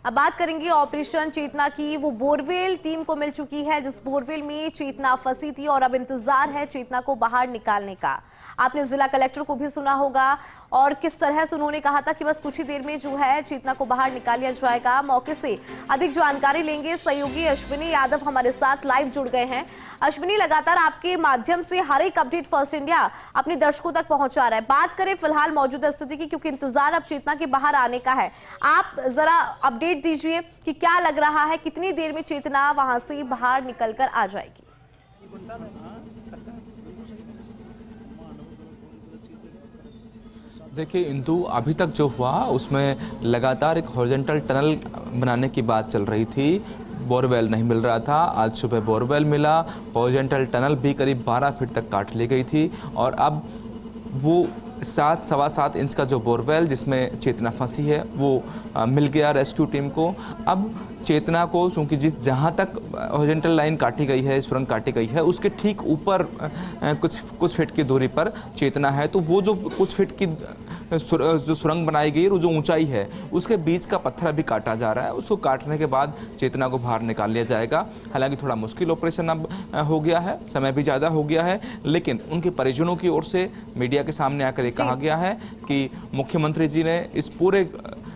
अब बात करेंगे ऑपरेशन चेतना की। वो बोरवेल टीम को मिल चुकी है जिस बोरवेल में चेतना फंसी थी और अब इंतजार है चेतना को बाहर निकालने का। आपने जिला कलेक्टर को भी सुना होगा और किस तरह से उन्होंने कहा था कि बस कुछ ही देर में जो है चेतना को बाहर निकाल लिया जाएगा। मौके से अधिक जानकारी लेंगे, सहयोगी अश्विनी यादव हमारे साथ लाइव जुड़ गए हैं। अश्विनी, लगातार आपके माध्यम से हर एक अपडेट फर्स्ट इंडिया अपने दर्शकों तक पहुंचा रहा है। बात करें फिलहाल मौजूदा स्थिति की, क्योंकि इंतजार अब चेतना के बाहर आने का है। आप जरा अपडेट दीजिए कि क्या लग रहा है, कितनी देर में चेतना वहां से बाहर निकलकर आ जाएगी? देखिए इंदु, अभी तक जो हुआ उसमें लगातार एक हॉरिजॉन्टल टनल बनाने की बात चल रही थी। बोरवेल नहीं मिल रहा था, आज सुबह बोरवेल मिला। हॉरिजॉन्टल टनल भी करीब 12 फीट तक काट ली गई थी और अब वो 7-7.25 इंच का जो बोरवेल जिसमें चेतना फंसी है वो मिल गया रेस्क्यू टीम को। अब चेतना को क्योंकि जहाँ तक हॉरिजॉन्टल लाइन काटी गई है, सुरंग काटी गई है, उसके ठीक ऊपर कुछ फीट की दूरी पर चेतना है। तो वो जो कुछ फीट की जो सुरंग बनाई गई है, जो ऊंचाई है, उसके बीच का पत्थर अभी काटा जा रहा है। उसको काटने के बाद चेतना को बाहर निकाल लिया जाएगा। हालांकि थोड़ा मुश्किल ऑपरेशन अब हो गया है, समय भी ज़्यादा हो गया है, लेकिन उनके परिजनों की ओर से मीडिया के सामने आकर कहा गया है कि मुख्यमंत्री जी ने इस पूरे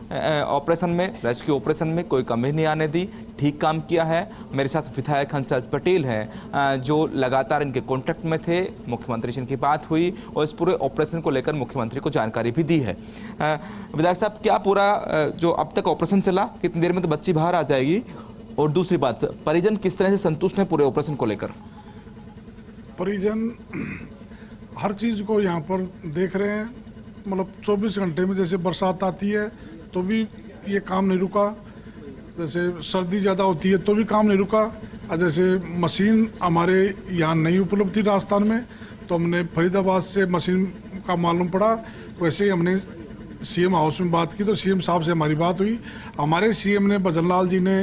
ऑपरेशन में, रेस्क्यू ऑपरेशन में कोई कमी नहीं आने दी, ठीक काम किया है। मेरे साथ विधायक हंसराज पटेल हैं जो लगातार इनके कांटेक्ट में थे। मुख्यमंत्री से इनकी बात हुई और इस पूरे ऑपरेशन को लेकर मुख्यमंत्री को जानकारी भी दी है। विधायक साहब, क्या पूरा जो अब तक ऑपरेशन चला, कितनी देर में तो बच्ची बाहर आ जाएगी? और दूसरी बात, परिजन किस तरह से संतुष्ट हैं पूरे ऑपरेशन को लेकर? परिजन हर चीज़ को यहाँ पर देख रहे हैं। मतलब 24 घंटे में जैसे बरसात आती है तो भी ये काम नहीं रुका, जैसे सर्दी ज़्यादा होती है तो भी काम नहीं रुका। और जैसे मशीन हमारे यहाँ नहीं उपलब्ध थी राजस्थान में, तो हमने फरीदाबाद से मशीन का मालूम पड़ा। वैसे ही हमने सीएम हाउस में बात की तो सीएम साहब से हमारी बात हुई। हमारे सीएम ने, भजन लाल जी ने,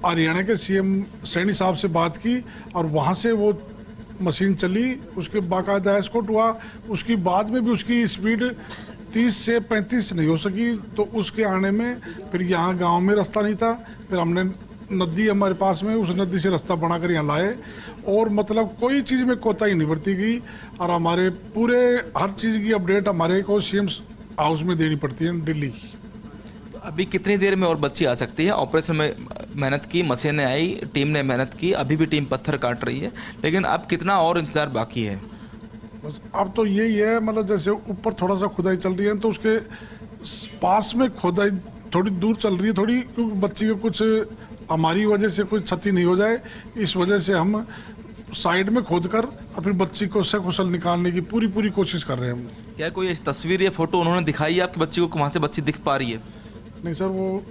हरियाणा के सीएम सैनी साहब से बात की और वहाँ से वो मशीन चली, उसके बाकायदा एस्कॉर्ट हुआ। उसकी बाद में भी उसकी स्पीड 30 से 35 नहीं हो सकी, तो उसके आने में फिर यहाँ गांव में रास्ता नहीं था। फिर हमने नदी हमारे पास में, उस नदी से रास्ता बनाकर यहाँ लाए और मतलब कोई चीज़ में कोताही नहीं बरती गई। और हमारे पूरे हर चीज़ की अपडेट हमारे को सीएम हाउस में देनी पड़ती है दिल्ली की। तो अभी कितनी देर में और बच्ची आ सकती है? ऑपरेशन में मेहनत की, मशीनें आई, टीम ने मेहनत की, अभी भी टीम पत्थर काट रही है, लेकिन अब कितना और इंतजार बाकी है? बस अब तो यही है, मतलब जैसे ऊपर थोड़ा सा खुदाई चल रही है तो उसके पास में खुदाई थोड़ी दूर चल रही है थोड़ी, क्योंकि बच्ची को कुछ हमारी वजह से कुछ क्षति नहीं हो जाए, इस वजह से हम साइड में खोद कर अपनी बच्ची को सकुशल निकालने की पूरी कोशिश कर रहे हैं हम। क्या कोई तस्वीर या फोटो उन्होंने दिखाई है आपकी बच्ची को, वहाँ से बच्ची दिख पा रही है? नहीं सर, वो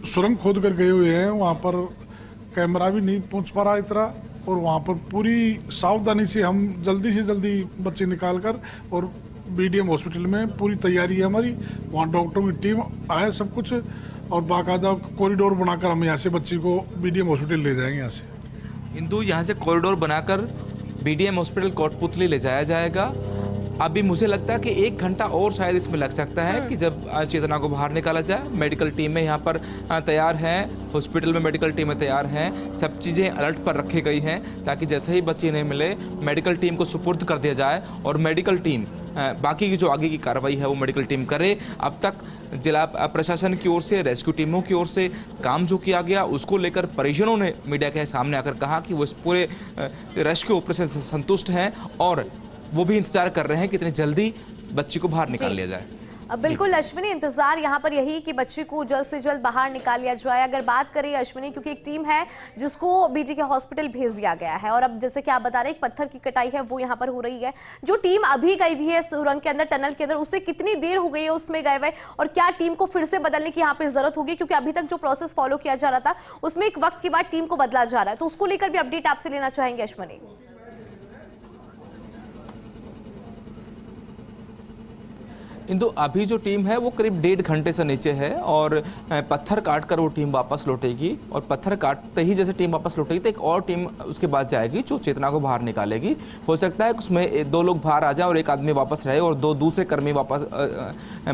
सुरंग खोद कर गए हुए हैं, वहाँ पर कैमरा भी नहीं पहुँच पा रहा इतना, और वहाँ पर पूरी सावधानी से हम जल्दी से जल्दी बच्चे निकाल कर, और बीडीएम हॉस्पिटल में पूरी तैयारी है हमारी, वहाँ डॉक्टरों की टीम आए सब कुछ, और बाकायदा कॉरिडोर बनाकर हम यहाँ से बच्ची को बीडीएम हॉस्पिटल ले जाएंगे। यहाँ से हिंदू यहाँ से कॉरिडोर बनाकर बीडीएम हॉस्पिटल कोटपुतली ले जाया जाएगा। अभी मुझे लगता है कि 1 घंटा और शायद इसमें लग सकता है कि जब चेतना को बाहर निकाला जाए। मेडिकल टीमें यहाँ पर तैयार हैं, हॉस्पिटल में मेडिकल टीमें तैयार हैं, सब चीज़ें अलर्ट पर रखी गई हैं ताकि जैसे ही बच्ची नहीं मिले मेडिकल टीम को सुपुर्द कर दिया जाए और मेडिकल टीम बाकी की जो आगे की कार्रवाई है वो मेडिकल टीम करे। अब तक जिला प्रशासन की ओर से, रेस्क्यू टीमों की ओर से काम जो किया गया उसको लेकर परिजनों ने मीडिया के सामने आकर कहा कि वो इस पूरे रेस्क्यू ऑपरेशन से संतुष्ट हैं और वो भी इंतजार कर रहे हैं कि इतनी जल्दी बच्ची को बाहर निकाल लिया जाए। बिल्कुल अश्विनी, इंतजार यहाँ पर यही कि बच्ची को जल्द से जल्द बाहर निकाल लिया जाए। अगर बात करें अश्विनी, क्योंकि एक टीम है जिसको बीटी के हॉस्पिटल भेज दिया गया है और अब जैसे कि आप बता रहे हैं पत्थर की कटाई है वो यहाँ पर हो रही है। जो टीम अभी गई हुई है सुरंग के अंदर, टनल के अंदर, उससे कितनी देर हो गई है उसमें गए हुए, और क्या टीम को फिर से बदलने की यहाँ पर जरूरत होगी? क्योंकि अभी तक जो प्रोसेस फॉलो किया जा रहा था उसमें एक वक्त के बाद टीम को बदला जा रहा है, तो उसको लेकर भी अपडेट आपसे लेना चाहेंगे अश्विनी। इंदु अभी जो टीम है वो करीब 1.5 घंटे से नीचे है और पत्थर काट कर वो टीम वापस लौटेगी और पत्थर काटते ही जैसे टीम वापस लौटेगी तो एक और टीम उसके बाद जाएगी जो चेतना को बाहर निकालेगी। हो सकता है कि उसमें 2 लोग बाहर आ जाए और एक आदमी वापस रहे और 2 दूसरे कर्मी वापस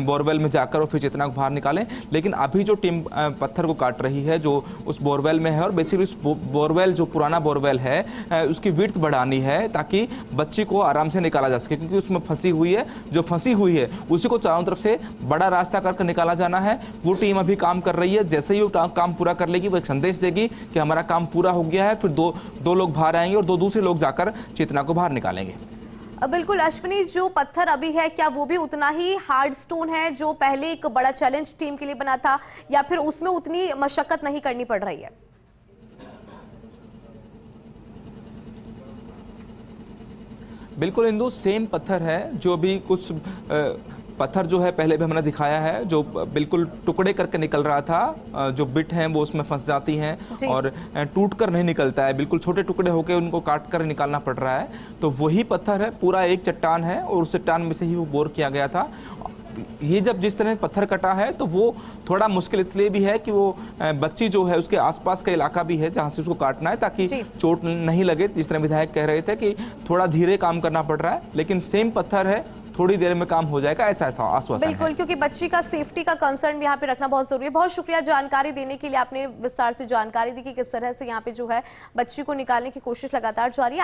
बोरवेल में जाकर और फिर चेतना को बाहर निकालें। लेकिन अभी जो टीम पत्थर को काट रही है जो उस बोरवेल में है और बेसिकली उस बोरवेल जो पुराना बोरवेल है उसकी विड्थ बढ़ानी है ताकि बच्ची को आराम से निकाला जा सके, क्योंकि उसमें फंसी हुई है, जो फंसी हुई है उसी को चारों तरफ से बड़ा रास्ता करके निकाला जाना है। वो टीम अभी काम कर रही है, जैसे ही वो काम पूरा कर लेगी वो एक संदेश देगी कि हमारा काम पूरा हो गया है, फिर दो लोग बाहर आएंगे और 2 दूसरे लोग जाकर चेतना को बाहर निकालेंगे। बिल्कुल अश्विनी, जो पत्थर अभी है क्या वो भी उतना ही हार्ड स्टोन है जो पहले एक बड़ा चैलेंज टीम के लिए बना था, या फिर उसमें उतनी मशक्कत नहीं करनी पड़ रही है? बिल्कुल इंदु, सेम पत्थर है जो भी कुछ पत्थर जो है पहले भी हमने दिखाया है जो बिल्कुल टुकड़े करके निकल रहा था, जो बिट हैं वो उसमें फंस जाती हैं और टूट कर नहीं निकलता है, बिल्कुल छोटे टुकड़े होकर उनको काट कर निकालना पड़ रहा है। तो वही पत्थर है, पूरा एक चट्टान है और उस चट्टान में से ही वो बोर किया गया था। ये जब जिस तरह पत्थर कटा है तो वो थोड़ा मुश्किल इसलिए भी है कि वो बच्ची जो है उसके आसपास का इलाका भी है जहां से उसको काटना है ताकि चोट नहीं लगे। जिस तरह विधायक कह रहे थे कि थोड़ा धीरे काम करना पड़ रहा है, लेकिन सेम पत्थर है, थोड़ी देर में काम हो जाएगा, ऐसा आश्वासन है। बिल्कुल, क्योंकि बच्ची का सेफ्टी का कंसर्न भी यहाँ पे रखना बहुत जरूरी है। बहुत शुक्रिया जानकारी देने के लिए, आपने विस्तार से जानकारी दी कि किस तरह से यहाँ पे जो है बच्ची को निकालने की कोशिश लगातार जारी है।